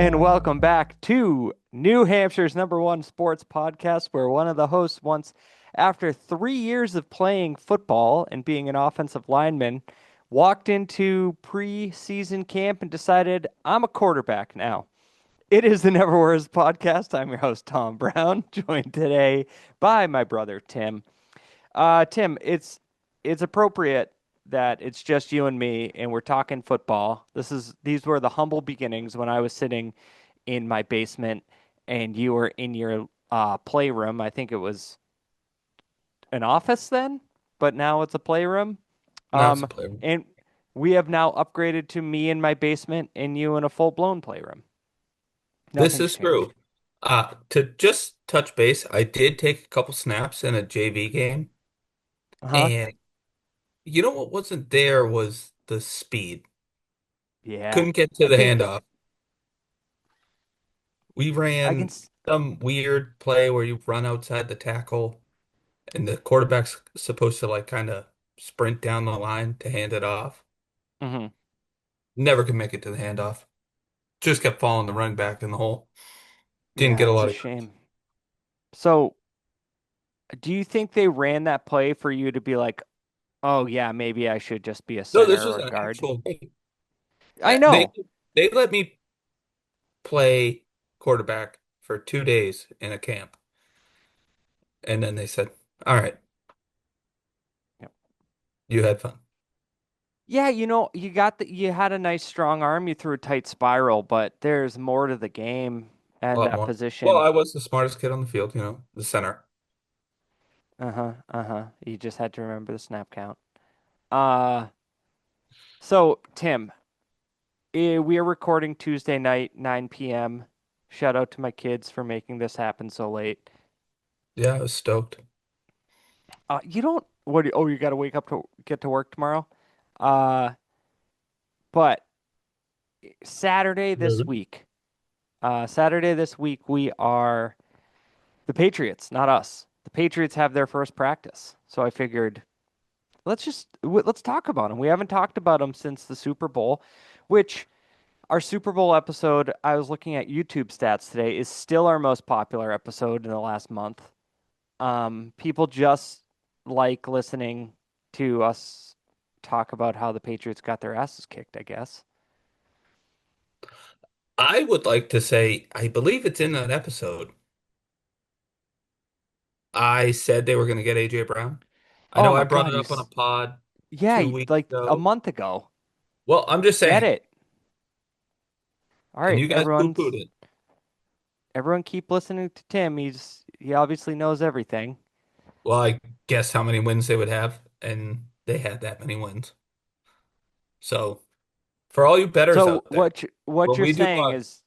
and welcome back to New Hampshire's #1 sports podcast, where one of the hosts once, after 3 years of playing football and being an offensive lineman, walked into preseason camp and decided, I'm a quarterback now. It is the Never Worse podcast. I'm your host, Tom Brown, joined today by my brother, Tim. Tim, it's appropriate that it's just you and me, and we're talking football. These were the humble beginnings when I was sitting in my basement and you were in your playroom. I think it was an office then, but now it's a playroom. Now it's a Um, playroom. and we have now upgraded to me in my basement and you in a full-blown playroom. This Nothing's is true. changed. To just touch base, I did take a couple snaps in a JV game, Uh-huh. and you know what wasn't there was the speed. Yeah. Couldn't get to I the think handoff. We I can ran some weird play where you run outside the tackle, and the quarterback's supposed to like kind of sprint down the line to hand it off. Mhm. Never could make it to the handoff. Just kept following the running back in the hole. Didn't Yeah, get a it's a lot of yards. shame. So, do you think they ran that play for you to be like, oh yeah, maybe I should just be a No, this center was or a an guard? actual game. I They know. they let me play quarterback for 2 days in a camp. And then they said, all right, Yep. you had fun. Yeah, you had a nice strong arm, you threw a tight spiral, but there's more to the game A and lot that more. Well, position. I was the smartest kid on the field, the center. Uh-huh, uh-huh. You just had to remember the snap count. Uh, so Tim, we are recording Tuesday night, 9 p.m. Shout out to my kids for making this happen so late. Yeah, I was stoked. You don't what oh, you got to wake up to get to work tomorrow? Uh, but Saturday this Rude. week. Saturday this week, we are the Patriots, not us. The Patriots have their first practice. So I figured let's talk about them. We haven't talked about them since the Super Bowl, which our Super Bowl episode, I was looking at YouTube stats today, is still our most popular episode in the last month. People just like listening to us talk about how the Patriots got their asses kicked, I guess. I would like to say, I believe it's in that episode. I said they were going to get AJ Brown. I Oh know my I brought God, it up on a pod yeah, 2 weeks like a ago. month ago. Well, I'm just Get saying, it. All and right, you guys poo-pooed it. everyone keep listening to Tim. He obviously knows everything. Well, I guess how many wins they would have, and they had that many wins. So, for all you bettors So out there, what when you're we do saying is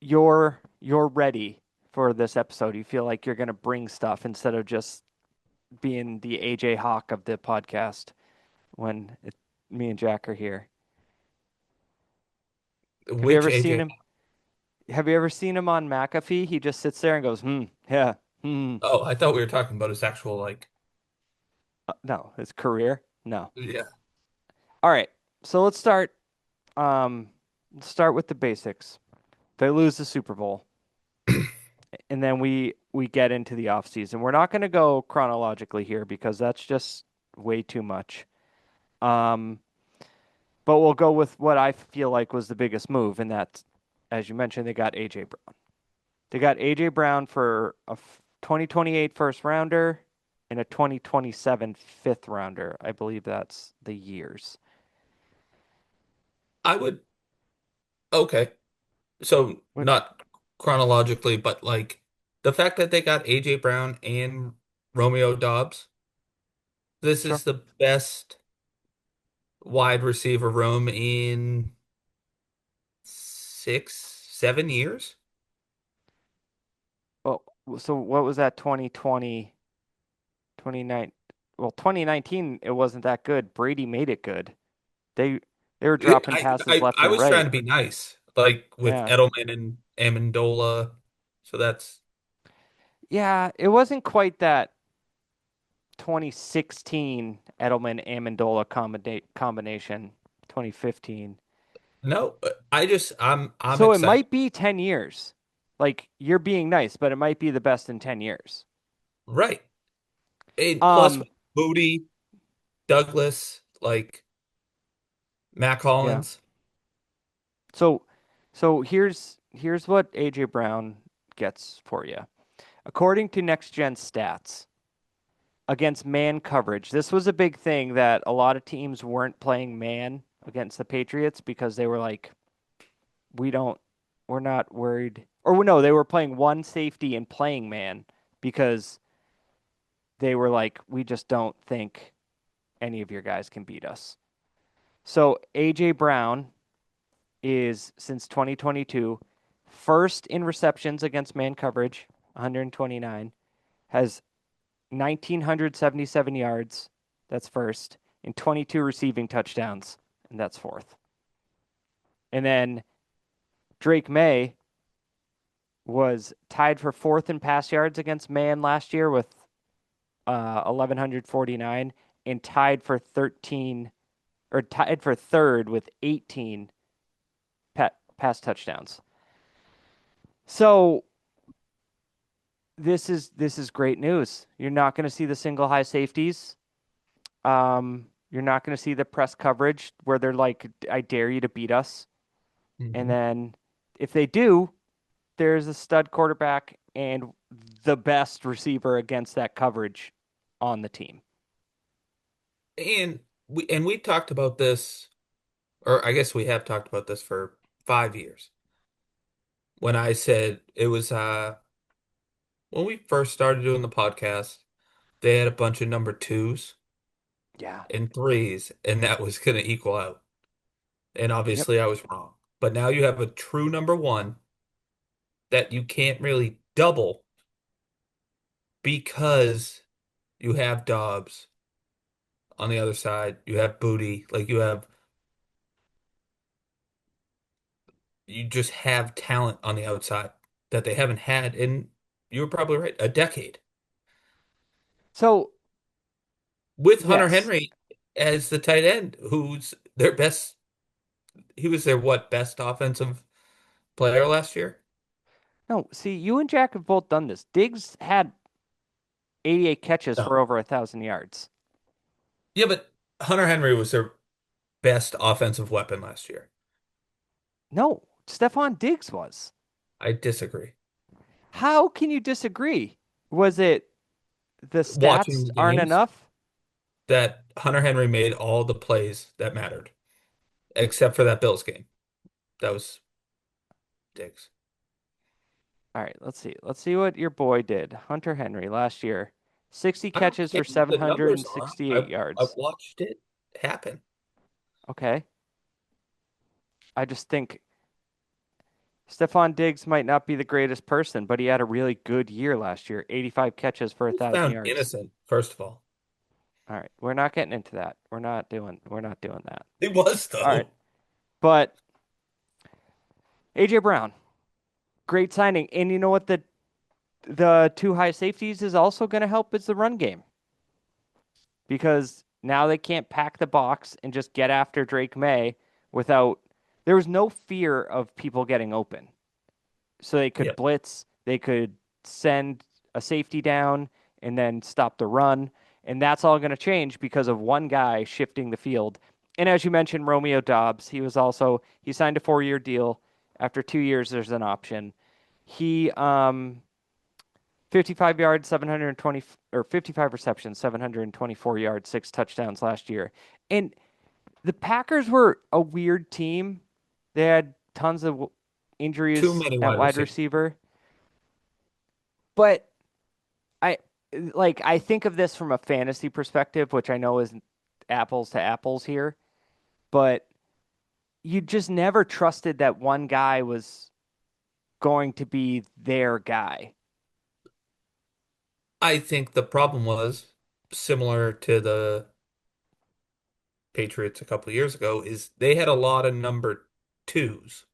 you're ready for this episode. You feel like you're gonna bring stuff instead of just being the AJ Hawk of the podcast when me and Jack are here. Have you which ever seen AJ? him? Have you ever seen him on McAfee? He just sits there and goes, yeah, hmm. Oh, I thought we were talking about his actual like. No, his career. No. Yeah. All right. So Um, let's start with the basics. They lose the Super Bowl, and then we get into the offseason. We're not going to go chronologically here because that's just way too much. Um, but we'll go with what I feel like was the biggest move, and that's, as you mentioned, they got AJ Brown. They got AJ Brown for a 2028 first rounder and a 2027 fifth rounder. I believe that's the years. I would. Okay. So What? not chronologically, but like the fact that they got AJ Brown and Romeo Dobbs, this Sure. is the best wide receiver room in 6, 7 years. Well, so what was that 2020, 29? Well, 2019 it wasn't that good. Brady made it good. They they were Yeah, dropping passes left I and was trying right. to be nice, like with Yeah. Edelman and Amendola. So that's Yeah, it wasn't quite that 2016 Edelman Amendola combination, 2015. No, I'm So it excited. might be 10 years. Like you're being nice, but it might be the best in 10 years. Right. And plus Um, Moody, Douglas, like Mac yeah. Hollins. So here's what AJ Brown gets for you. According to Next Gen Stats, against man coverage, this was a big thing that a lot of teams weren't playing man against the Patriots because they were like, we don't, we're not worried. Or no, they were playing one safety and playing man because they were like, we just don't think any of your guys can beat us. So AJ Brown is since 2022 first in receptions against man coverage, 129, has 1,977 yards. That's first, and 22 receiving touchdowns, and that's fourth. And then Drake May was tied for fourth in pass yards against man last year with 1,149, and tied for 13 or tied for third with 18 pass touchdowns. So this is great news. You're not going to see the single high safeties. You're not going to see the press coverage where they're like, "I dare you to beat us." And Mhm. then if they do, there's a stud quarterback and the best receiver against that coverage on the team. And we talked about this, or I guess we have talked about this for 5 years. When I said it was when we first started doing the podcast, they had a bunch of number twos Yeah. and threes, and that was going to equal out. And Yep. obviously, I was wrong. But now you have a true number one that you can't really double because you have Dobbs on the other side. You have Booty. Like you just have talent on the outside that they haven't had in, you were probably right, a decade. So, With Hunter yes. Henry as the tight end, who's their best, he was their what, best offensive player last year? No, see, you and Jack have both done this. Diggs had 88 catches No. for over 1,000 yards. Yeah, but Hunter Henry was their best offensive weapon last year. No, Stephon Diggs was. I disagree. How can you disagree? Was it the Watching stats the aren't games, enough? that Hunter Henry made all the plays that mattered, except for that Bills game. That was Diggs. All right, let's see. Let's see what your boy did. Hunter Henry last year. 60 I don't catches care for what the numbers are. 768 I've yards. watched it happen. Okay. I just think Stephon Diggs might not be the greatest person, but he had a really good year last year. 85 catches for He was 1,000 found yards. innocent, first of all. All right, we're not getting into that. We're not doing that. He was, All right. though. But AJ Brown, great signing. And you know what the two high safeties is also going to help is the run game because now they can't pack the box and just get after Drake May without there was no fear of people getting open. So they could Yep. blitz, they could send a safety down and then stop the run. And that's all going to change because of one guy shifting the field. And as you mentioned, Romeo Dobbs, he signed a 4-year deal. After 2 years, there's an option. He 55 yards, 720 or 55 receptions, 724 yards, 6 touchdowns last year. And the Packers were a weird team. They had tons of Too injuries many at wide wide receivers. receiver. But I I think of this from a fantasy perspective, which I know isn't apples to apples here, but you just never trusted that one guy was going to be their guy. I think the problem was similar to the Patriots a couple of years ago, is they had a lot of number twos.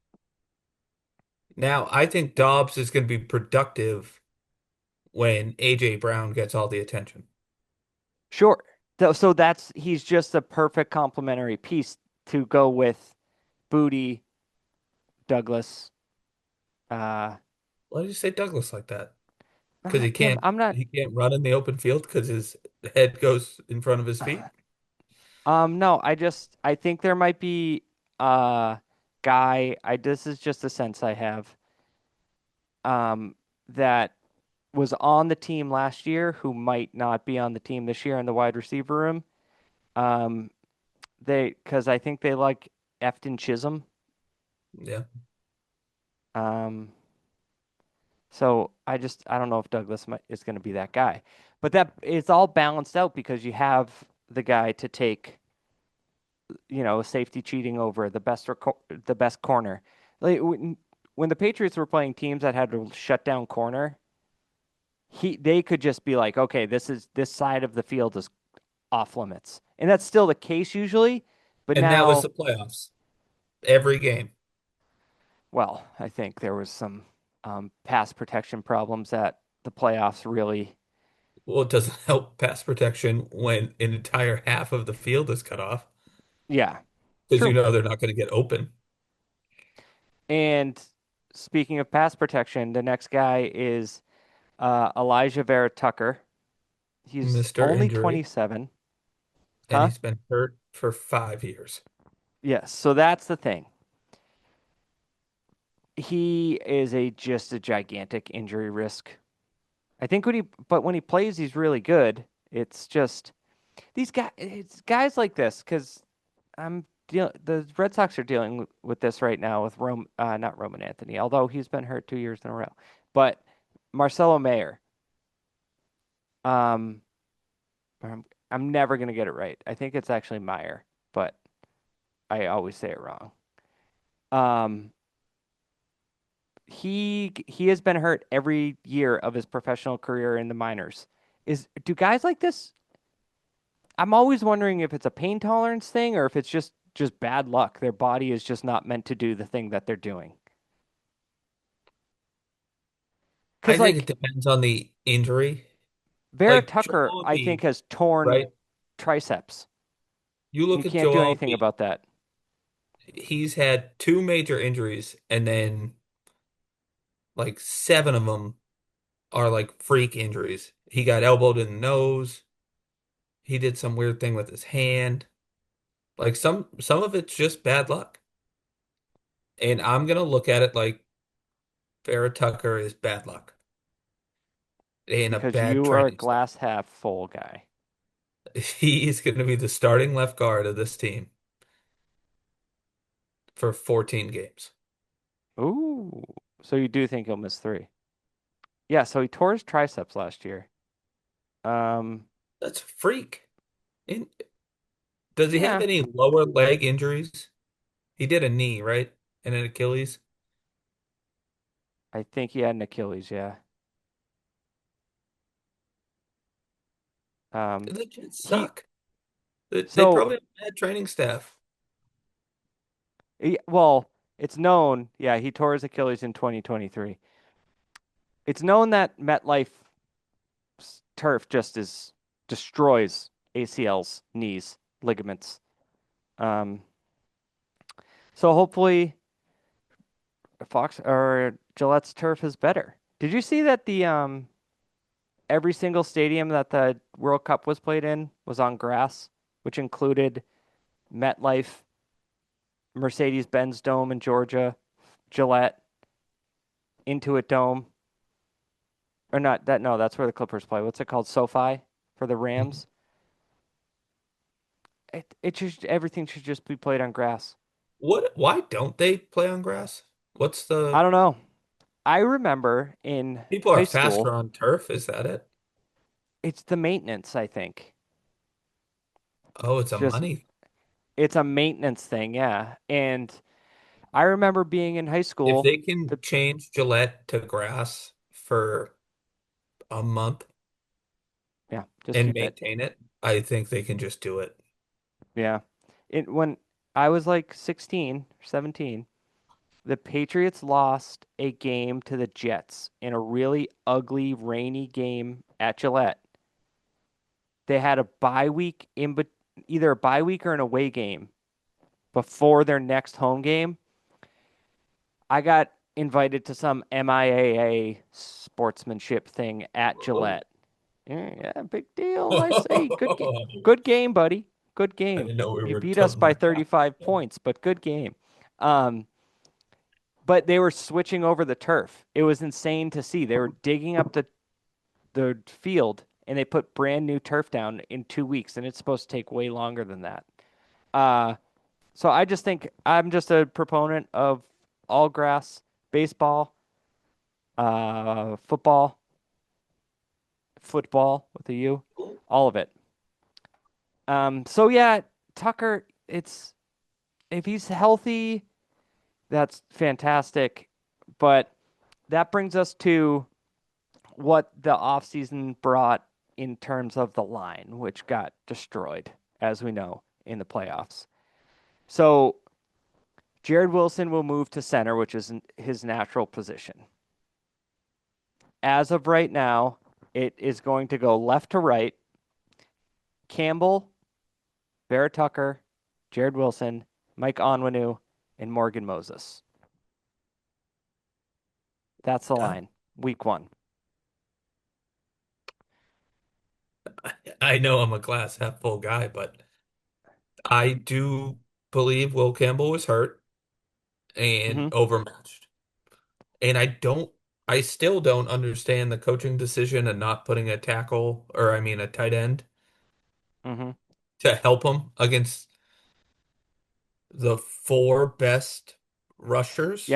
Now, I think Dobbs is going to be productive when AJ Brown gets all the attention. Sure. So that's he's just a perfect complementary piece to go with Booty, Douglas. Uh, Why did you say Douglas like that? Because Tim, I'm not. he can't run in the open field because his head goes in front of his feet. No, I think there might be a guy. This is just a sense I have. Um, that was on the team last year who might not be on the team this year in the wide receiver room. Um, because I think they like Efton Chisholm. Yeah. Um, so I don't know if is going to be that guy, but that it's all balanced out because you have the guy to take, safety cheating over the best corner. Like when the Patriots were playing teams that had to shut down corner, they could just be like, okay, this side of the field is off limits, and that's still the case usually. But And that was now, the playoffs. Every game. well, I think there was some pass protection problems that the playoffs really, Well, it doesn't help pass protection when an entire half of the field is cut off yeah, because you true. know they're not going to get open. And speaking of pass protection, the next guy is Elijah Vera Tucker. He's Mr. only Injury, 27. and Huh? he's been hurt for 5 years. Yes. So that's the thing. He is just a gigantic injury risk. I think when he plays, he's really good. It's just it's guys like this because the Red Sox are dealing with this right now with not Roman Anthony, although he's been hurt 2 years in a row, but Marcelo Mayer. Um, I'm never gonna get it right. I think it's actually Meyer, but I always say it wrong. Um, he has been hurt every year of his professional career in the minors. Do guys like this? I'm always wondering if it's a pain tolerance thing or if it's just bad luck. Their body is just not meant to do the thing that they're doing. I Because think it like depends on the injury. Vera Like Tucker, Joel I think Embiid, has torn right? triceps. You You look at can't do Joel anything Embiid, about that he's had two major injuries, and then like seven of them are like freak injuries. He got elbowed in the nose. He did some weird thing with his hand. Like some of it's just bad luck. And I'm gonna look at it like Farrah Tucker is bad luck and a because bad you are a training staff. glass half full guy. He is gonna be the starting left guard of this team for 14 games. Ooh, so you do think he'll miss three? Yeah. So he tore his triceps last year. Um, That's a freak. And does he have yeah, any lower leg injuries? He did a knee, right? And an Achilles. I think he had an Achilles. Yeah. Um, The Jets he suck. They so probably have a bad training staff. well, it's known. Yeah, he tore his Achilles in 2023. It's known that MetLife turf destroys ACLs, knees, ligaments. Um, so hopefully Fox or Gillette's turf is better. Did you see that the every single stadium that the World Cup was played in was on grass, which included MetLife, Mercedes-Benz Dome in Georgia, Gillette, Intuit Dome, or not that no, that's where the Clippers play. What's it called? SoFi for the Rams. It should everything should just be played on grass. Why don't they play on grass? What's I the don't know. I remember in People are high faster school, on turf, is that it? it's the maintenance, I think. Oh, it's It's a just money. it's a maintenance thing, yeah. And I remember being in high If school, they can the change Gillette to grass for a month yeah, just and keep it. maintain it, I think they can just do it. Yeah. When I was like 16, 17, the Patriots lost a game to the Jets in a really ugly, rainy game at Gillette. They had a bye week either a bye week or an away game before their next home game, I got invited to some MIAA sportsmanship thing at Oh. Gillette. Yeah, big deal, I say. Good game, buddy. Good I game. didn't know we You were beat us telling by that. 35 points, but good game. Um, but they were switching over the turf. It was insane to see. They were digging up the field and they put brand new turf down in 2 weeks, and it's supposed to take way longer than that. Uh, so I just think I'm just a proponent of all grass, baseball, football, football with a U, all of it. So yeah, Tucker, it's if he's healthy, that's fantastic. But that brings us to what the offseason brought in terms of the line, which got destroyed, as we know, in the playoffs. So Jared Wilson will move to center, which is his natural position. As of right now, it is going to go left to right. Campbell, Barrett Tucker, Jared Wilson, Mike Onwenu, and Morgan Moses. That's the Yeah. line. Week one. I know I'm a glass half full guy, but I do believe Will Campbell was hurt and Mm-hmm. overmatched. And I still don't understand the coaching decision and not putting a tackle, or I mean a tight end Mm-hmm. to help him against the four best Yeah. rushers.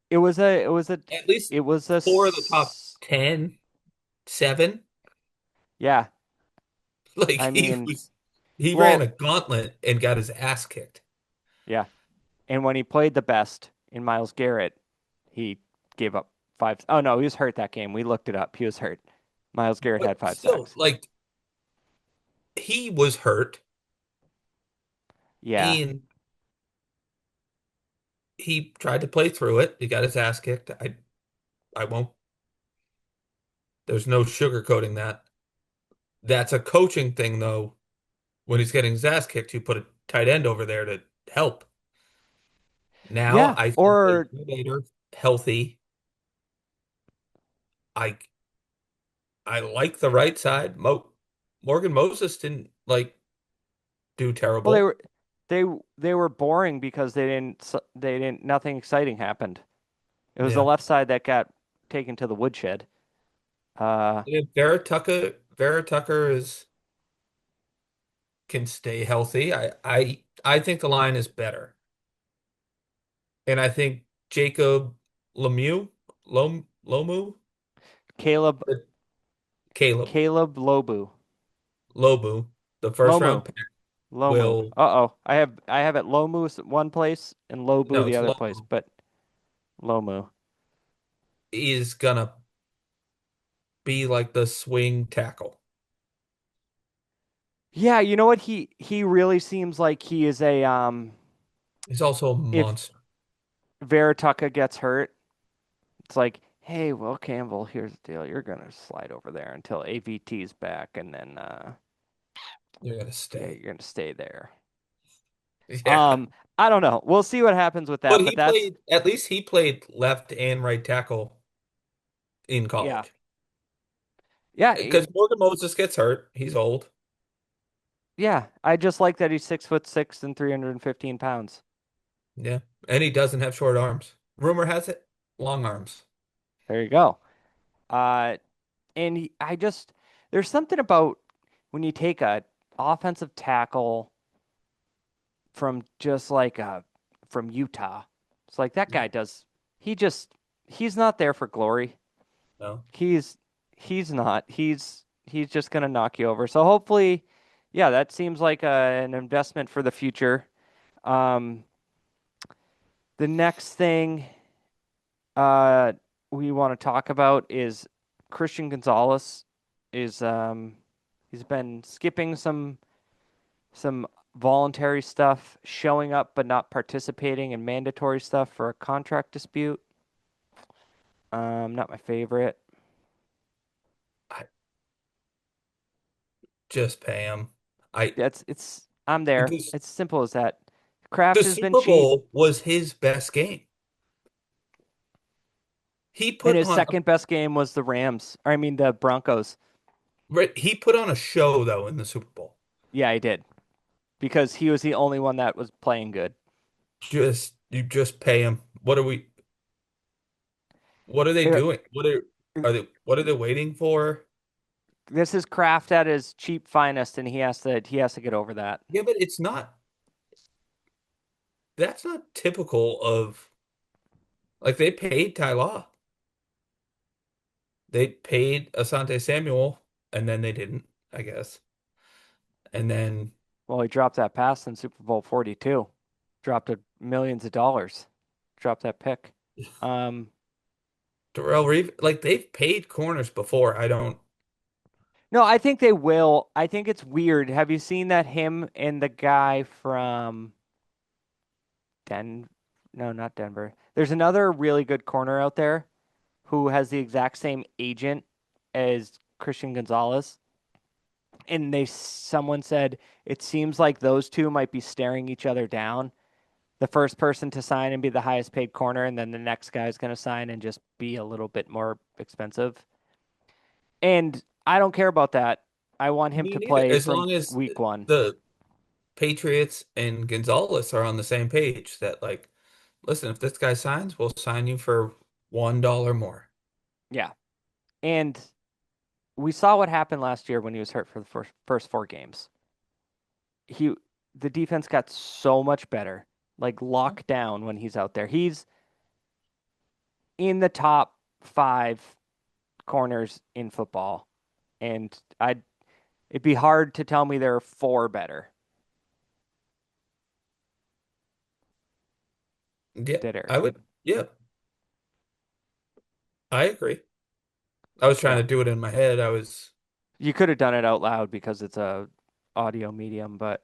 It was a it was a At least it was a four of the top 10, 7. yeah. Like I mean, he ran well, a gauntlet and got his ass kicked. yeah. And when he played the best in Miles Garrett, he gave up five. Oh no, he was hurt that game. We looked it up. He was hurt. Miles Garrett had But five still, sacks. like he was hurt Yeah. and he tried to play through it. He got his ass kicked. I won't, there's no sugarcoating that. That's a coaching thing though. When he's getting his ass kicked, you put a tight end over there to help. Now Yeah. I think a Or later healthy. I I like the right side. Morgan Moses didn't like do well, they terrible. were they they were boring because they didn't nothing exciting happened. It was the Yeah. left side that got taken to the woodshed. Uh, Yeah, Vera Tucker is can stay healthy. I think the line is better. And I think Jacob Lemieux, Lomu, Caleb uh, Caleb Caleb Lobu. Lobu, the first Lomu. round pick Lomu. will Uh-oh. I have it Lomu one place and Lobu no, the it's other place, Lomu but Lomu. is gonna be like the swing tackle. Yeah, you know what? He really seems like he is a He's also a if monster. Veritaka gets hurt, it's like, hey, Will Campbell, here's the deal. You're gonna slide over there until AVT's back, and then You're gonna yeah, stay. you're gonna stay there. Yeah. I don't know. We'll see what happens with But that, but that's at least he played left and right tackle in yeah. college. Yeah, Because Morgan Moses gets hurt. He's old. yeah. I just like that he's 6'6" and 315 pounds. Yeah. And he doesn't have short arms. Rumor has it, long arms. There you go. Uh, and I just there's something about when you take a offensive tackle from just like from Utah. It's like that Yeah. guy does. He just he's not there for glory. No. He's he's not. He's just gonna knock you over. So hopefully, yeah, that seems like an investment for the future. Um, the next thing uh we want to talk about is Christian Gonzalez is he's been skipping some voluntary stuff, showing up but not participating in mandatory stuff for a contract dispute. Not my favorite. I just pay him. I It's I'm there. because It's simple as that. Kraft The has been Super cheap, Bowl was his best game. He and put his on second best game was the Rams. Or I mean the Broncos. he put on a show though in the Super Bowl. Yeah, he did because he was the only one that was playing good. Just you just pay him. What are they Uh, doing? What are they waiting for? This is Kraft at his cheap finest, and he has to get over that. Yeah, but that's not typical of like they paid Ty Law. They paid Asante Samuel and then they didn't, I guess. And then Well, he dropped that pass in Super Bowl 42. Dropped it millions of dollars. Dropped that pick. Um, Darrell Reeve, like they've paid corners before. I don't no, I think they will. I think it's weird. Have you seen that him and the guy from Den? No, not Denver. There's another really good corner out there who has the exact same agent as Christian Gonzalez. And someone said it seems like those two might be staring each other down. The first person to sign and be the highest paid corner, and then the next guy is going to sign and just be a little bit more expensive. And I don't care about that. I want him me to neither. play As from long as week one. the Patriots and Gonzalez are on the same page that like, listen, if this guy signs, we'll sign you for $1 more. Yeah. And we saw what happened last year when he was hurt for the first four games. He the defense got so much better, like locked down when he's out there. He's in the top five corners in football, and it'd be hard to tell me there are four better Yeah, that are. I would. Yeah, I agree. I was trying Yeah, to do it in my head. I was, you could have done it out loud because it's a audio medium, but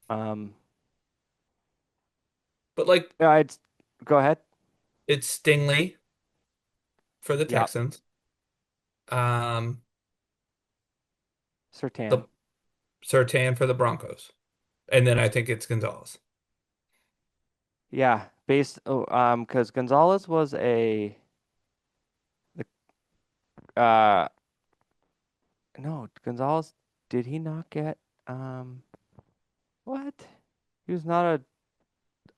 um, but like I'd go ahead. it's Stingley for the Yep, Texans. Um, Sertan. the Surtain for the Broncos, and then I think it's Gonzalez. Yeah, because Gonzalez was uh no, Gonzalez, did he not get um what? He was not a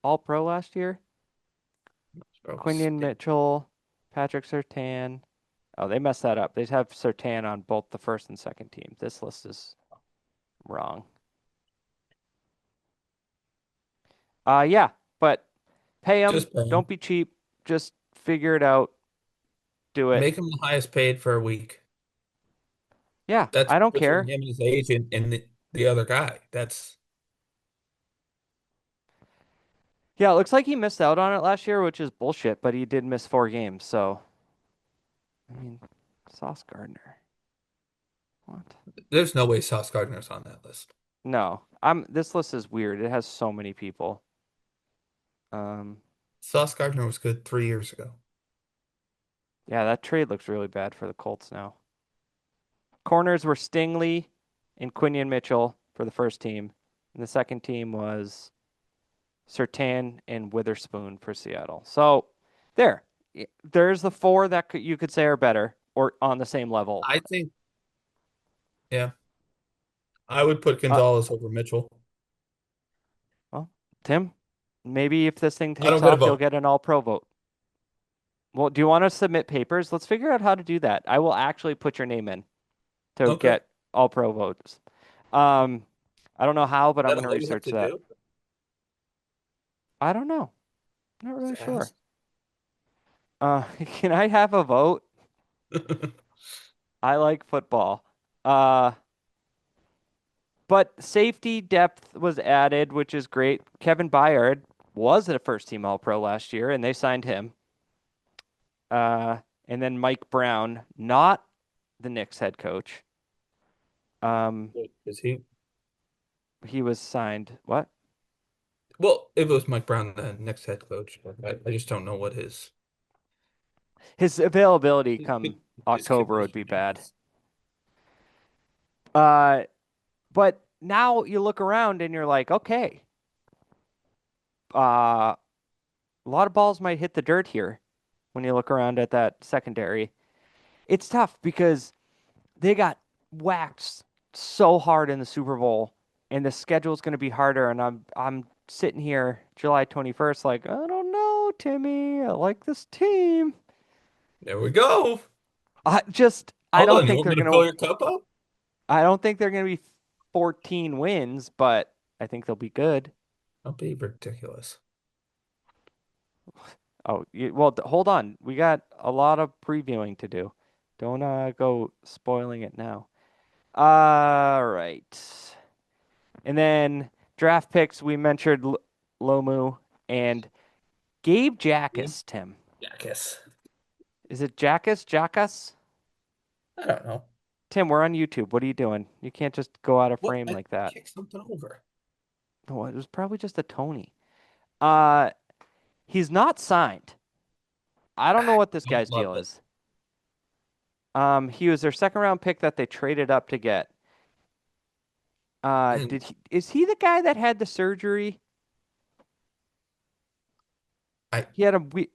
all pro last year? Oh, Quinion Mitchell, Patrick Sertan. Oh, they messed that up. They have Sertan on both the first and second team. This list is wrong. Yeah, but pay him. just pay him. Don't be cheap. Just figure it out. Do it. Make him the highest paid for a week. Yeah, That's I don't between care. him and his agent and the other guy. That's Yeah, it looks like he missed out on it last year, which is bullshit, but he did miss four games. So, I mean, Sauce Gardner. What? there's no way Sauce Gardner's on that list. No, this list is weird. It has so many people. Um, Sauce Gardner was good 3 years ago. yeah, that trade looks really bad for the Colts now. Corners were Stingley and Quinion Mitchell for the first team. And the second team was Sertan and Witherspoon for Seattle. So there, there's the four that you could say are better or on the same level. I think, yeah, I would put Uh, Gonzalez over Mitchell. well, Tim, maybe if this thing I takes don't get a off, you'll vote. get an all pro vote. Well, do you want to submit papers? Let's figure out how to do that. I will actually put your name in to Okay. Is get all pro votes. Um, I don't know how, but I'm that going to all you have research to that. do? I don't know. Not really Just sure. ask. Can I have a vote? I like football. Uh, but safety depth was added, which is great. Kevin Byard was a first team All Pro last year, and they signed him. Uh, and then Mike Brown, not the Knicks head coach. Um, Is he? he was signed. What? Well, if it was Mike Brown, the next head coach. I just don't know what His availability his, come his October would be condition bad. is. Uh, but now you look around and you're like, okay, a lot of balls might hit the dirt here when you look around at that secondary. It's tough because they got whacked so hard in the Super Bowl, and the schedule's going to be harder. And I'm sitting here July 21st, like I don't know, Timmy. I like this team. There we go. I Hold don't on, you think want they're me to gonna fill your cup up? I don't think they're gonna be 14 wins, but I think they'll be good. Don't be ridiculous. Oh, well, hold on. We got a lot of previewing to do. Don't go spoiling it now. All right. And then draft picks, we mentioned Lomu and Gabe Yeah, Jackas, Tim. I guess. Is it Jackas? Jackas? I don't know. Tim, we're on YouTube. What are you doing? You can't just go out of What? frame I like that. kicked something over. No, it was probably just a Tony. Uh, he's not signed. I don't know I what this don't guy's love deal it. is. He was their second round pick that they traded up to get. And Is he the guy that had the surgery? I He had a we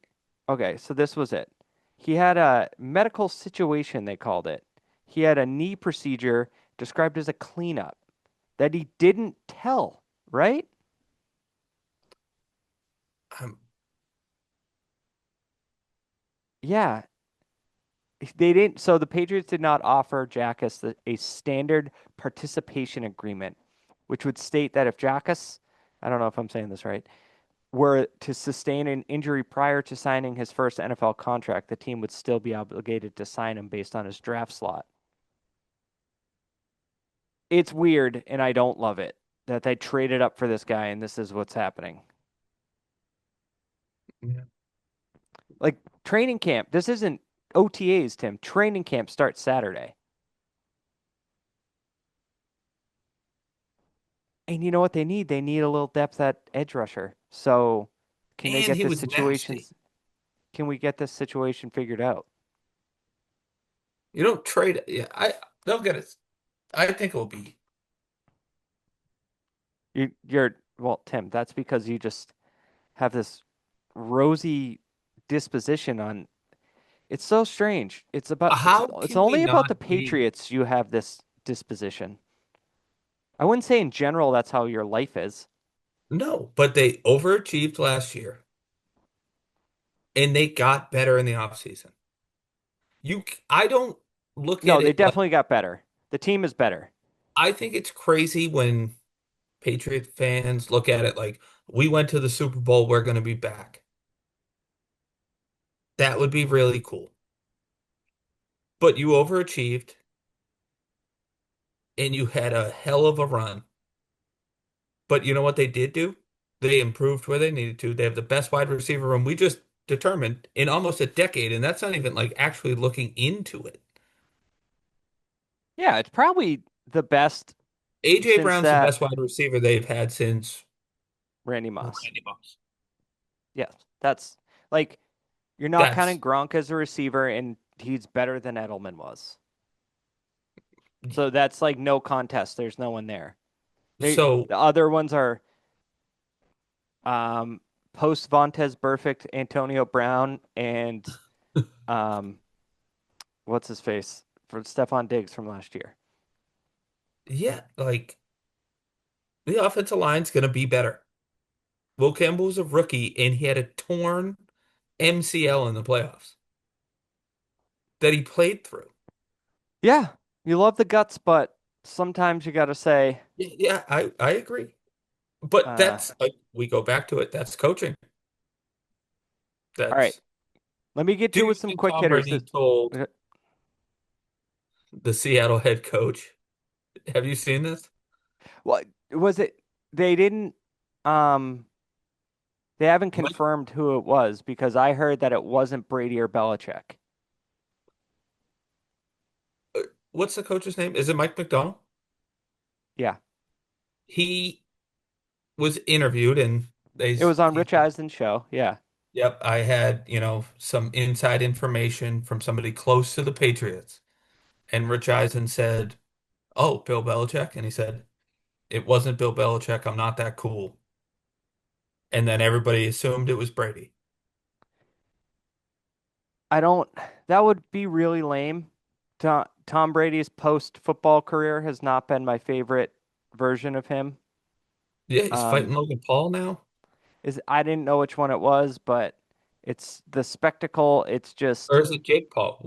Okay, so this was it. He had a medical situation, they called it. He had a knee procedure described as a cleanup that he didn't tell, right? I'm Yeah. They didn't, so the Patriots did not offer Jackus a standard participation agreement, which would state that if Jackus, I don't know if I'm saying this right, were to sustain an injury prior to signing his first NFL contract, the team would still be obligated to sign him based on his draft slot. It's weird, and I don't love it that they traded up for this guy, and this is what's happening. yeah. Like training camp, this isn't OTAs, Tim. Training camp starts Saturday. And you know what they need? They need a little depth at edge rusher. So can they And get he this was situation? nasty. Can we get this situation figured out? You don't trade it. Yeah, they'll get it. I think it'll be. You're well, Tim. That's because you just have this rosy disposition on. It's so strange. How It's can we only about the not be? Patriots you have this disposition. I wouldn't say in general that's how your life is. No, but they overachieved last year and they got better in the offseason. I don't look No, at they it like definitely got better. The team is better. I think it's crazy when Patriot fans look at it like we went to the Super Bowl, we're going to be back. That would be really cool. But you overachieved and you had a hell of a run. But you know what they did do? They improved where they needed to. They have the best wide receiver room we just determined in almost a decade, and that's not even like actually looking into it. Yeah, it's probably the best AJ since Brown's the that best wide receiver they've had since Randy Moss. Randy Moss. Yes, that's like you're not counting That's Gronk as a receiver, and he's better than Edelman was. So that's like no contest. There's no one there. so The other ones are um, post Vontez Perfect, Antonio Brown, and um, what's his face for Stephon Diggs from last year. yeah, like the offensive line's gonna be better. Will Campbell's a rookie and he had a torn MCL in the playoffs that he played through. Yeah, you love the guts, but sometimes you got to say, Yeah, I agree. But uh, that's like we go back to it. That's coaching. all right, That's let me get Do you you with some think quick Tom hitters. Brady told the Seattle head coach? Have you seen this? What was it? They didn't. Um, they haven't Mike, confirmed who it was because I heard that it wasn't Brady or Belichick. what's the coach's name? Is it Mike McDonald? Yeah, He was interviewed and it was on he Rich Eisen's show. Yeah. yep, I had, some inside information from somebody close to the Patriots. And Rich Eisen said, "Oh, Bill Belichick." And he said, "It wasn't Bill Belichick. I'm not that cool." and then everybody assumed it was Brady. I don't, that would be really lame. Tom Brady's post-football career has not been my favorite version of him. Yeah, he's Um, fighting Logan Paul now. I didn't know which one it was, but it's the spectacle. It's Or just, is it Jake Paul?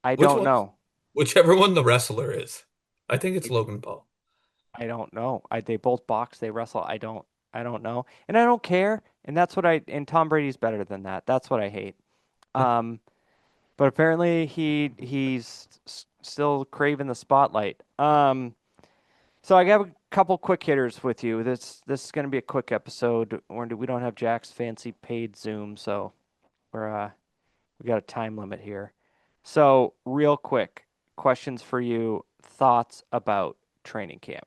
I Which don't one? know. Whichever one the wrestler is. I think it's I, Logan Paul. I don't know. They both box, they wrestle. I don't know. And I don't care. And that's what and Tom Brady's better than that. That's what I hate. Yeah. Um, but apparently still craving the spotlight. So I got a couple quick hitters with you. This is going to be a quick episode. We don't have Jack's fancy paid Zoom, so we got a time limit here. So real quick, questions for you. Thoughts about training camp.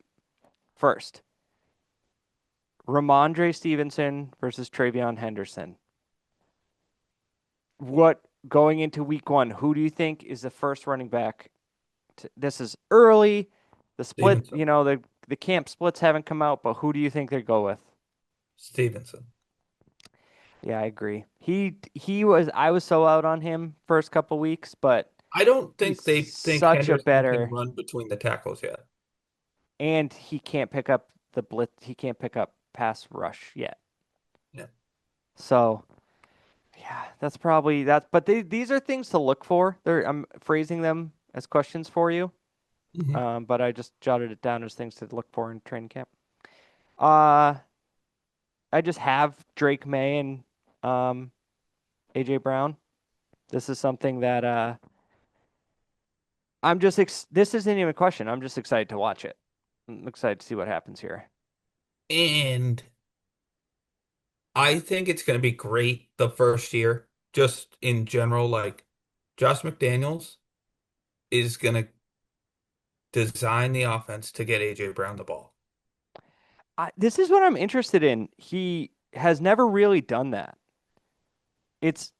First, Ramondre Stevenson versus Travion Henderson. What going into week one? Who do you think is the first running back? This is early. The split, Stevenson. the camp splits haven't come out, but who do you think they go with? Stevenson. Yeah, I agree. I was so out on him first couple weeks, but I don't he's think they think such a Henderson can better run between the tackles yet. and he can't pick up the blitz. He can't pick up pass rush yet. Yeah. So yeah, that's probably that. But these are things to look for. I'm phrasing them as questions for you. Hmm. But I just jotted it down as things to look for in training camp. Uh, I just have Drake May and um, AJ Brown. This is something that this isn't even a question. I'm just excited to watch it. I'm excited to see what happens here. And I think it's going to be great the first year, just in general. Like, Josh McDaniels is going to design the offense to get AJ Brown the ball. This is what I'm interested in. He has never really done that. It's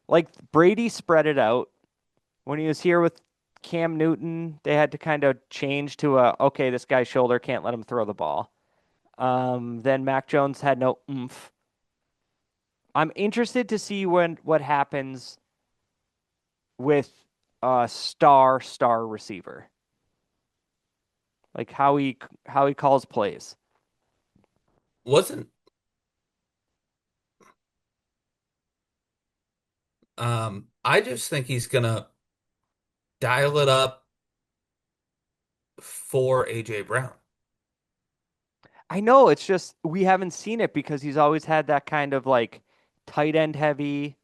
like Brady spread it out when he was here with Cam Newton. They had to kind of change to okay, this guy's shoulder can't let him throw the ball. Then Mac Jones had no oomph. I'm interested to see what happens with a star receiver, like how he calls plays. Wasn't I just think he's going to dial it up for AJ Brown. I know it's just we haven't seen it because he's always had that kind of like tight end heavy.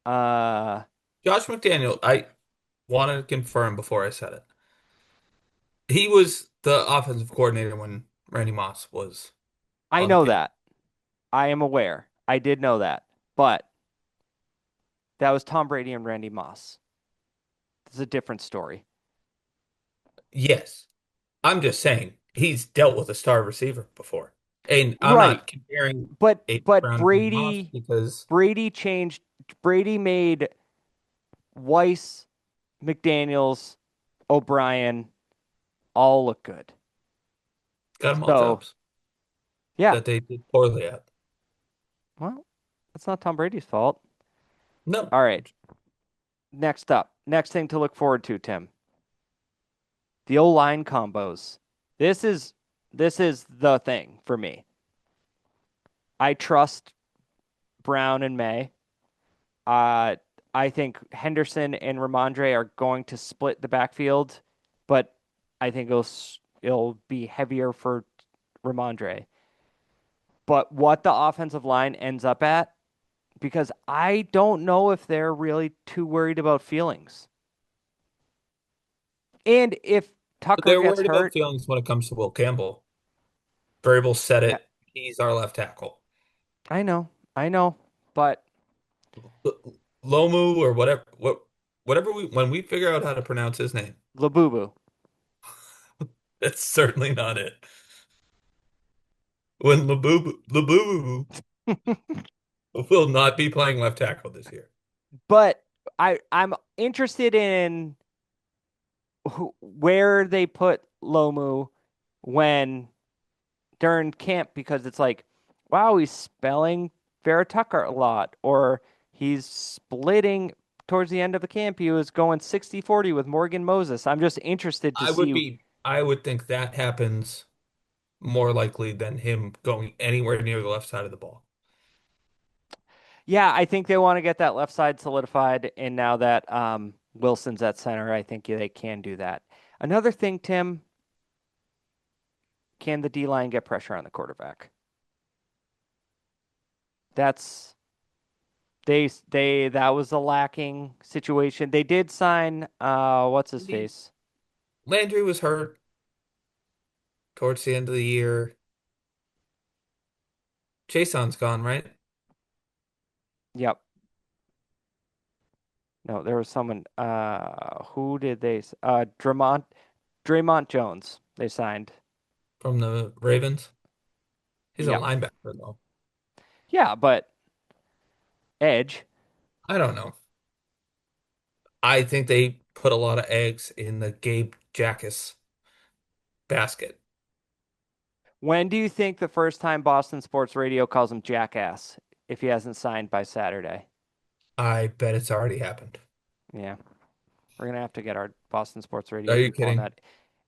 Uh, Josh McDaniel, I wanted to confirm before I said it. He was the offensive coordinator when Randy Moss was I on the know team. that. I am aware. I did know that, but that was Tom Brady and Randy Moss. It's a different story. Yes. I'm just saying he's dealt with a star receiver before. And I'm Right, not comparing A. but Brown and Randy Moss because Brady changed. Brady made Weiss, McDaniels, O'Brien all look good. got him all So jobs yeah, that they did poorly at. well, that's not Tom Brady's fault. No. All right, next up, next thing to look forward to, Tim. The O line combos. This is this is the thing for me. I trust Brown and May. Uh, I think Henderson and Ramondre are going to split the backfield, but I think it'll be heavier for Ramondre. But what the offensive line ends up at, because I don't know if they're really too worried about feelings. And if But Tucker they're gets worried about hurt, feelings when it comes to Will Campbell. Variable said yeah, it. He's our left tackle. I know, but Lomu or whatever when we figure out how to pronounce his name, Labubu. that's certainly not it. When Labubu will not be playing left tackle this year. But I'm interested in where they put Lomu when during camp because it's like, wow, he's spelling Vera Tucker a lot, or he's splitting towards the end of the camp. He was going 60-40 with Morgan Moses. I'm just interested to see. I would think that happens more likely than him going anywhere near the left side of the ball. Yeah, I think they want to get that left side solidified, and now that Wilson's at center, I think they can do that. Another thing, Tim, can the D line get pressure on the quarterback? That's they that was a lacking situation. They did sign what's his Landry face? Landry was hurt towards the end of the year. Jason's gone, right? Yep. No, there was someone who did they Draymond Jones they signed. From the Ravens. He's a Yep. linebacker, though. Yeah, but edge. I don't know. I think they put a lot of eggs in the Gabe Jackas basket. When do you think the first time Boston Sports Radio calls him Jackass if he hasn't signed by Saturday? I bet it's already happened. Yeah, we're gonna have to get our Boston Sports Are Radio you people on kidding? that.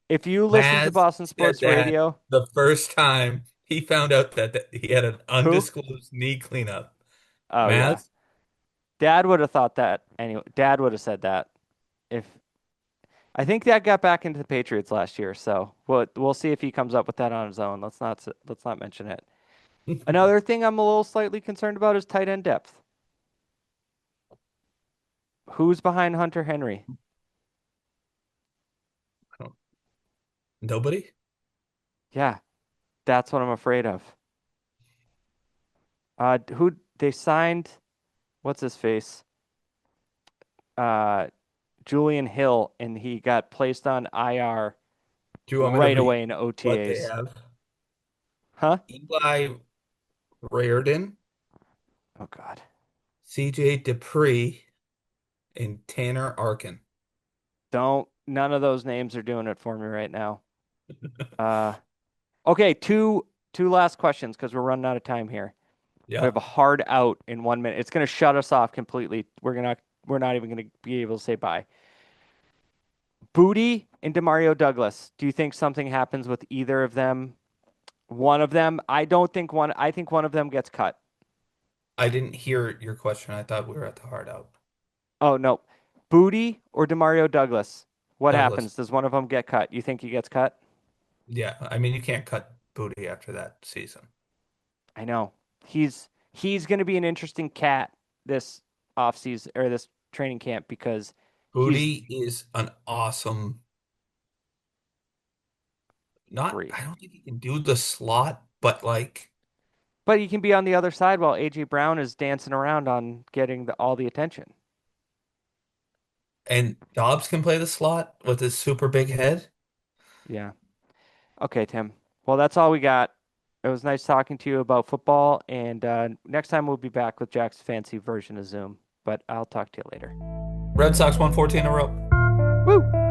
If you listen to Maz Boston said Sports that Radio, the first time he found out that he had an who? undisclosed knee cleanup. Oh yeah, Maz, Dad would have thought that anyway. Dad would have said that if I think that got back into the Patriots last year. So we'll see if he comes up with that on his own. Let's not mention it. I Another thing I'm a little slightly concerned about is tight end depth. Who's behind Hunter Henry? don't, nobody? Yeah, that's what I'm afraid of. Who they signed? What's his face? Uh, Julian Hill, and he got placed on IR Do you want me to right read away in what they OTAs. have? Huh? Eli Raridon, Oh God. CJ Dupree, and Tanner Arkin. Don't. None of those names are doing it for me right now. Uh, okay, two last questions because we're running out of time here. We Yeah, have a hard out in 1 minute. It's gonna shut us off completely. We're not even gonna be able to say bye. Booty and Demario Douglas. Do you think something happens with either of them? One of them, I don't think one. I think one of them gets cut. I didn't hear your question. I thought we were at the hard out. Oh no, Booty or Demario Douglas. What Douglas. happens? Does one of them get cut? You think he gets cut? Yeah, I mean you can't cut Booty after that season. I know. He's going to be an interesting cat this offseason or this training camp because he's Booty is an awesome, not, free. I don't think he can do the slot, but like, But he can be on the other side while AJ Brown is dancing around on getting all the attention. and Dobbs can play the slot with his super big head. Yeah. Okay, Tim. Well, that's all we got. It was nice talking to you about football, and next time we'll be back with Jack's fancy version of Zoom. But I'll talk to you later. Red Sox won 14 in a row. Woo!